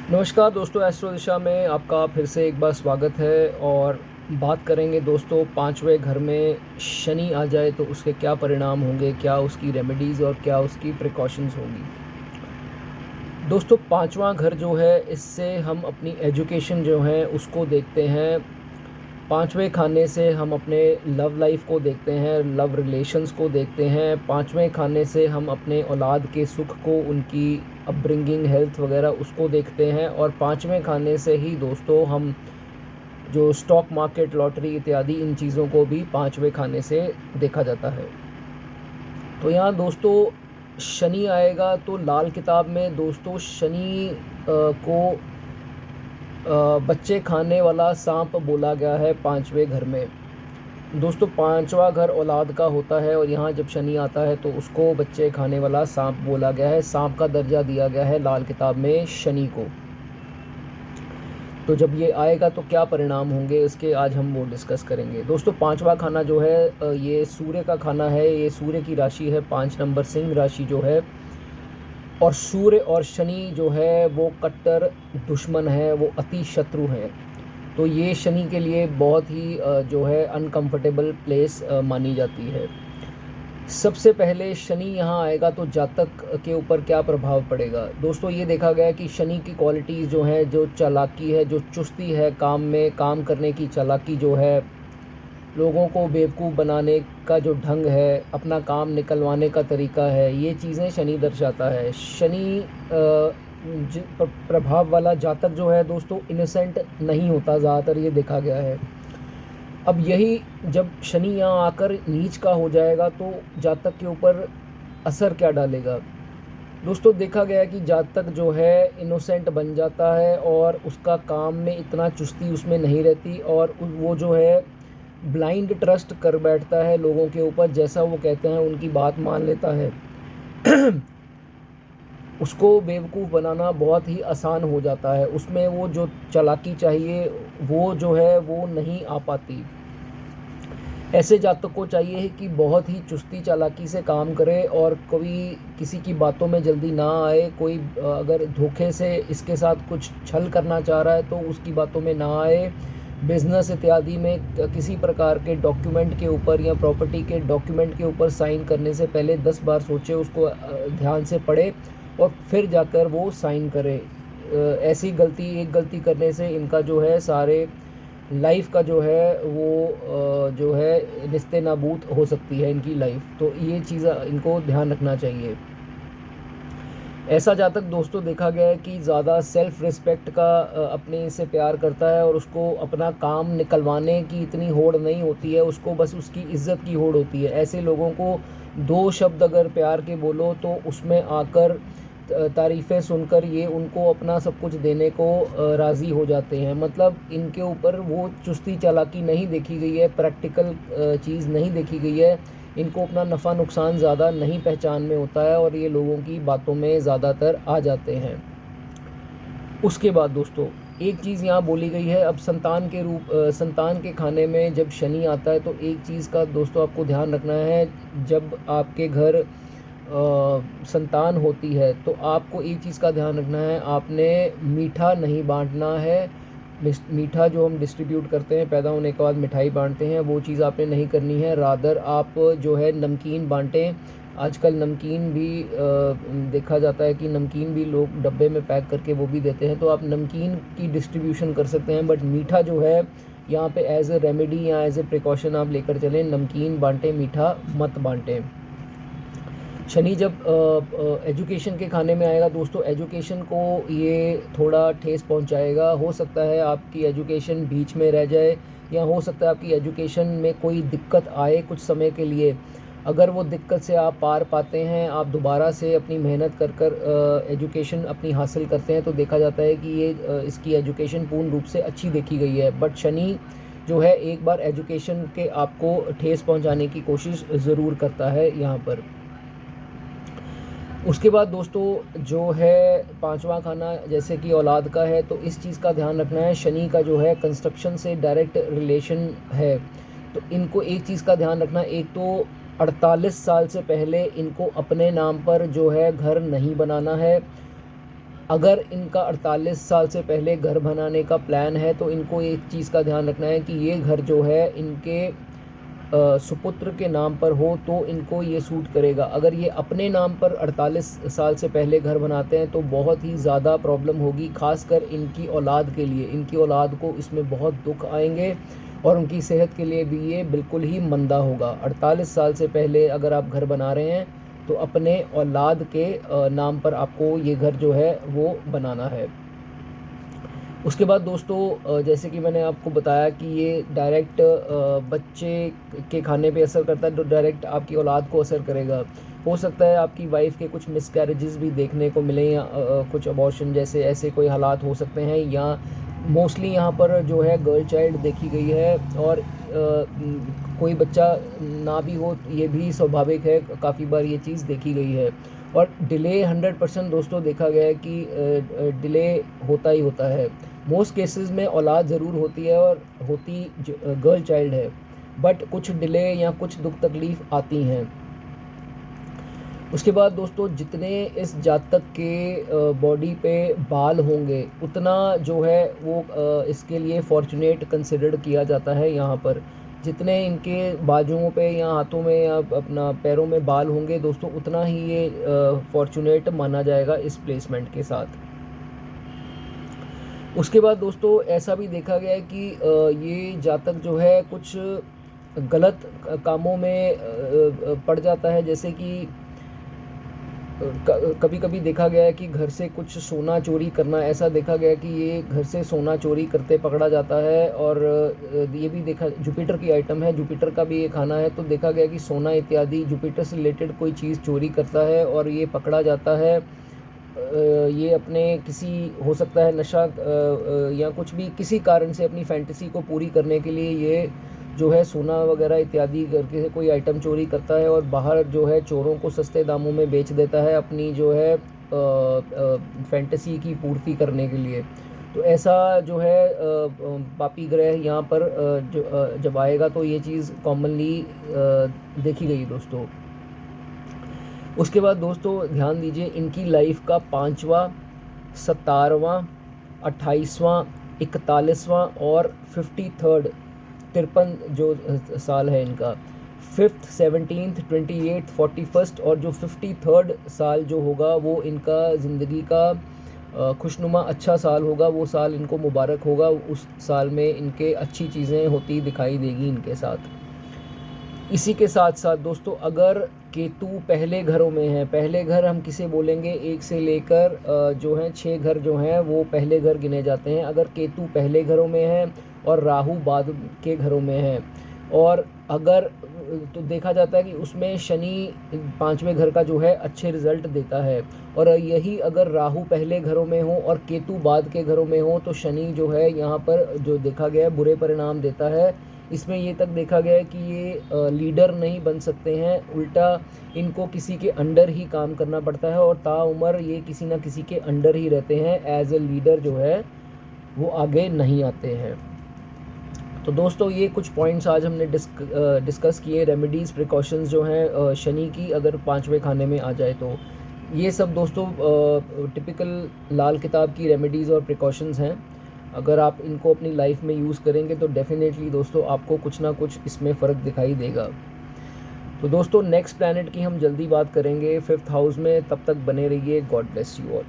नमस्कार दोस्तों, एस्ट्रो दिशा में आपका फिर से एक बार स्वागत है। और बात करेंगे दोस्तों, पांचवें घर में शनि आ जाए तो उसके क्या परिणाम होंगे, क्या उसकी रेमेडीज़ और क्या उसकी प्रिकॉशंस होंगी। दोस्तों, पांचवा घर जो है, इससे हम अपनी एजुकेशन जो है उसको देखते हैं। पांचवें खाने से हम अपने लव लाइफ को देखते हैं, लव रिलेशंस को देखते हैं। पांचवें खाने से हम अपने औलाद के सुख को, उनकी अपब्रिंगिंग, हेल्थ वगैरह उसको देखते हैं। और पांचवें खाने से ही दोस्तों हम जो स्टॉक मार्केट, लॉटरी इत्यादि इन चीज़ों को भी पांचवें खाने से देखा जाता है। तो यहाँ दोस्तों शनि आएगा तो लाल किताब में दोस्तों शनि को बच्चे खाने वाला सांप बोला गया है पांचवें घर में। दोस्तों पांचवा घर औलाद का होता है और यहाँ जब शनि आता है तो उसको बच्चे खाने वाला सांप बोला गया है। सांप का दर्जा दिया गया है लाल किताब में शनि को। तो जब ये आएगा तो क्या परिणाम होंगे इसके आज हम वो डिस्कस करेंगे। दोस्तों पांचवा खाना जो है ये सूर्य का खाना है, ये सूर्य की राशि है 5 नंबर सिंह राशि जो है। और सूर्य और शनि जो है वो कट्टर दुश्मन है, वो अति शत्रु हैं। तो ये शनि के लिए बहुत ही जो है अनकंफर्टेबल प्लेस मानी जाती है। सबसे पहले शनि यहाँ आएगा तो जातक के ऊपर क्या प्रभाव पड़ेगा। दोस्तों ये देखा गया है कि शनि की क्वालिटीज़ जो हैं, जो चालाकी है, जो चुस्ती है, काम में काम करने की चालाकी जो है, लोगों को बेवकूफ़ बनाने का जो ढंग है, अपना काम निकलवाने का तरीका है, ये चीज़ें शनि दर्शाता है। शनि प्रभाव वाला जातक जो है दोस्तों इनोसेंट नहीं होता ज़्यादातर, ये देखा गया है। अब यही जब शनि यहाँ आकर नीच का हो जाएगा तो जातक के ऊपर असर क्या डालेगा। दोस्तों देखा गया है कि जातक जो है इनोसेंट बन जाता है और उसका काम में इतना चुस्ती उसमें नहीं रहती और वो जो है ब्लाइंड ट्रस्ट कर बैठता है लोगों के ऊपर, जैसा वो कहते हैं उनकी बात मान लेता है। उसको बेवकूफ़ बनाना बहुत ही आसान हो जाता है, उसमें वो जो चालाकी चाहिए वो जो है वो नहीं आ पाती। ऐसे जातक को चाहिए है कि बहुत ही चुस्ती चालाकी से काम करे और कभी किसी की बातों में जल्दी ना आए। कोई अगर धोखे से इसके साथ कुछ छल करना चाह रहा है तो उसकी बातों में ना आए। बिज़नेस इत्यादि में किसी प्रकार के डॉक्यूमेंट के ऊपर या प्रॉपर्टी के डॉक्यूमेंट के ऊपर साइन करने से पहले 10 बार सोचे, उसको ध्यान से पढ़े और फिर जाकर वो साइन करे। ऐसी गलती, एक गलती करने से इनका जो है सारे लाइफ का जो है वो जो है निस्ते नाबूद हो सकती है इनकी लाइफ। तो ये चीज़ इनको ध्यान रखना चाहिए। ऐसा जातक दोस्तों देखा गया है कि ज़्यादा सेल्फ रिस्पेक्ट का अपने से प्यार करता है और उसको अपना काम निकलवाने की इतनी होड़ नहीं होती है, उसको बस उसकी इज़्ज़त की होड़ होती है। ऐसे लोगों को 2 शब्द अगर प्यार के बोलो तो उसमें आकर तारीफ़ें सुनकर ये उनको अपना सब कुछ देने को राज़ी हो जाते हैं। मतलब इनके ऊपर वो चुस्ती चालाकी नहीं देखी गई है, प्रैक्टिकल चीज़ नहीं देखी गई है। इनको अपना नफ़ा नुकसान ज़्यादा नहीं पहचान में होता है और ये लोगों की बातों में ज़्यादातर आ जाते हैं। उसके बाद दोस्तों एक चीज़ यहाँ बोली गई है, अब संतान के खाने में जब शनि आता है तो एक चीज़ का दोस्तों आपको ध्यान रखना है। जब आपके घर संतान होती है तो आपको एक चीज़ का ध्यान रखना है, आपने मीठा नहीं बांटना है। मीठा जो हम डिस्ट्रीब्यूट करते हैं, पैदा होने के बाद मिठाई बांटते हैं, वो चीज़ आपने नहीं करनी है। रादर आप जो है नमकीन बांटें। आजकल नमकीन भी देखा जाता है कि नमकीन भी लोग डब्बे में पैक करके वो भी देते हैं, तो आप नमकीन की डिस्ट्रीब्यूशन कर सकते हैं। बट मीठा जो है यहाँ पे एज ए रेमेडी या एज ए प्रिकॉशन आप लेकर चलें, नमकीन बांटें, मीठा मत बांटें। शनि जब एजुकेशन के खाने में आएगा दोस्तों, एजुकेशन को ये थोड़ा ठेस पहुंचाएगा। हो सकता है आपकी एजुकेशन बीच में रह जाए या हो सकता है आपकी एजुकेशन में कोई दिक्कत आए कुछ समय के लिए। अगर वो दिक्कत से आप पार पाते हैं, आप दोबारा से अपनी मेहनत कर एजुकेशन अपनी हासिल करते हैं, तो देखा जाता है कि ये इसकी एजुकेशन पूर्ण रूप से अच्छी देखी गई है। बट शनि जो है एक बार एजुकेशन के आपको ठेस पहुंचाने की कोशिश ज़रूर करता है यहाँ पर। उसके बाद दोस्तों जो है पांचवा खाना जैसे कि औलाद का है, तो इस चीज़ का ध्यान रखना है। शनि का जो है कंस्ट्रक्शन से डायरेक्ट रिलेशन है, तो इनको एक चीज़ का ध्यान रखना, एक तो 48 साल से पहले इनको अपने नाम पर जो है घर नहीं बनाना है। अगर इनका 48 साल से पहले घर बनाने का प्लान है तो इनको एक चीज़ का ध्यान रखना है कि ये घर जो है इनके सुपुत्र के नाम पर हो तो इनको ये सूट करेगा। अगर ये अपने नाम पर 48 साल से पहले घर बनाते हैं तो बहुत ही ज़्यादा प्रॉब्लम होगी, ख़ासकर इनकी औलाद के लिए। इनकी औलाद को इसमें बहुत दुख आएंगे और उनकी सेहत के लिए भी ये बिल्कुल ही मंदा होगा। 48 साल से पहले अगर आप घर बना रहे हैं तो अपने औलाद के नाम पर आपको ये घर जो है वो बनाना है। उसके बाद दोस्तों जैसे कि मैंने आपको बताया कि ये डायरेक्ट बच्चे के खाने पे असर करता है तो डायरेक्ट आपकी औलाद को असर करेगा। हो सकता है आपकी वाइफ के कुछ मिसकैरेजेस भी देखने को मिलें या कुछ अबॉर्शन जैसे ऐसे कोई हालात हो सकते हैं, या मोस्टली यहाँ पर जो है गर्ल चाइल्ड देखी गई है और कोई बच्चा ना भी हो ये भी स्वाभाविक है, काफ़ी बार ये चीज़ देखी गई है। और डिले 100% दोस्तों देखा गया है कि डिले होता ही होता है। मोस्ट केसेस में औलाद ज़रूर होती है और होती गर्ल चाइल्ड है, बट कुछ डिले या कुछ दुख तकलीफ़ आती हैं। उसके बाद दोस्तों जितने इस जातक के बॉडी पे बाल होंगे उतना जो है वो इसके लिए फॉर्चुनेट कंसिडर्ड किया जाता है। यहाँ पर जितने इनके बाजुओं पे या हाथों में या अपना पैरों में बाल होंगे दोस्तों उतना ही ये फॉर्चुनेट माना जाएगा इस प्लेसमेंट के साथ। उसके बाद दोस्तों ऐसा भी देखा गया है कि ये जातक जो है कुछ गलत कामों में पड़ जाता है, जैसे कि कभी कभी देखा गया है कि घर से कुछ सोना चोरी करना। ऐसा देखा गया कि ये घर से सोना चोरी करते पकड़ा जाता है। और ये भी देखा, जुपिटर की आइटम है, जुपिटर का भी ये खाना है, तो देखा गया कि सोना इत्यादि जुपिटर से रिलेटेड कोई चीज़ चोरी करता है और ये पकड़ा जाता है। ये अपने किसी हो सकता है नशा या कुछ भी किसी कारण से अपनी फैंटेसी को पूरी करने के लिए ये जो है सोना वगैरह इत्यादि करके कोई आइटम चोरी करता है और बाहर जो है चोरों को सस्ते दामों में बेच देता है अपनी जो है फैंटेसी की पूर्ति करने के लिए। तो ऐसा जो है पापी ग्रह यहाँ पर जब आएगा तो ये चीज़ कॉमनली देखी गई दोस्तों। उसके बाद दोस्तों ध्यान दीजिए इनकी लाइफ का 5वां, 17वां, 28वां, 41वां और 53rd 53 जो साल है इनका, 5th, 17th, 28th, 41st और जो 53rd साल जो होगा वो इनका ज़िंदगी का खुशनुमा अच्छा साल होगा। वो साल इनको मुबारक होगा, उस साल में इनके अच्छी चीज़ें होती दिखाई देगी इनके साथ। इसी के साथ साथ दोस्तों अगर केतु पहले घरों में है, पहले घर हम किसे बोलेंगे, 1 से लेकर जो है 6 घर जो हैं वो पहले घर गिने जाते हैं। अगर केतु पहले घरों में है और राहु बाद के घरों में है, और अगर तो देखा जाता है कि उसमें शनि 5वें घर का जो है अच्छे रिज़ल्ट देता है। और यही अगर राहु पहले घरों में हो और केतु बाद के घरों में हो तो शनि जो है यहाँ पर जो देखा गया है बुरे परिणाम देता है। इसमें ये तक देखा गया है कि ये लीडर नहीं बन सकते हैं, उल्टा इनको किसी के अंडर ही काम करना पड़ता है और ताउम्र ये किसी ना किसी के अंडर ही रहते हैं। एज ए लीडर जो है वो आगे नहीं आते हैं। तो दोस्तों ये कुछ पॉइंट्स आज हमने डिस्कस किए, रेमेडीज़ प्रिकॉशंस जो हैं शनि की अगर 5वें खाने में आ जाए तो। ये सब दोस्तों टिपिकल लाल किताब की रेमेडीज़ और प्रिकॉशंस हैं। अगर आप इनको अपनी लाइफ में यूज़ करेंगे तो डेफिनेटली दोस्तों आपको कुछ ना कुछ इसमें फ़र्क दिखाई देगा। तो दोस्तों नेक्स्ट प्लैनेट की हम जल्दी बात करेंगे 5th हाउस में, तब तक बने रहिए। God bless you all.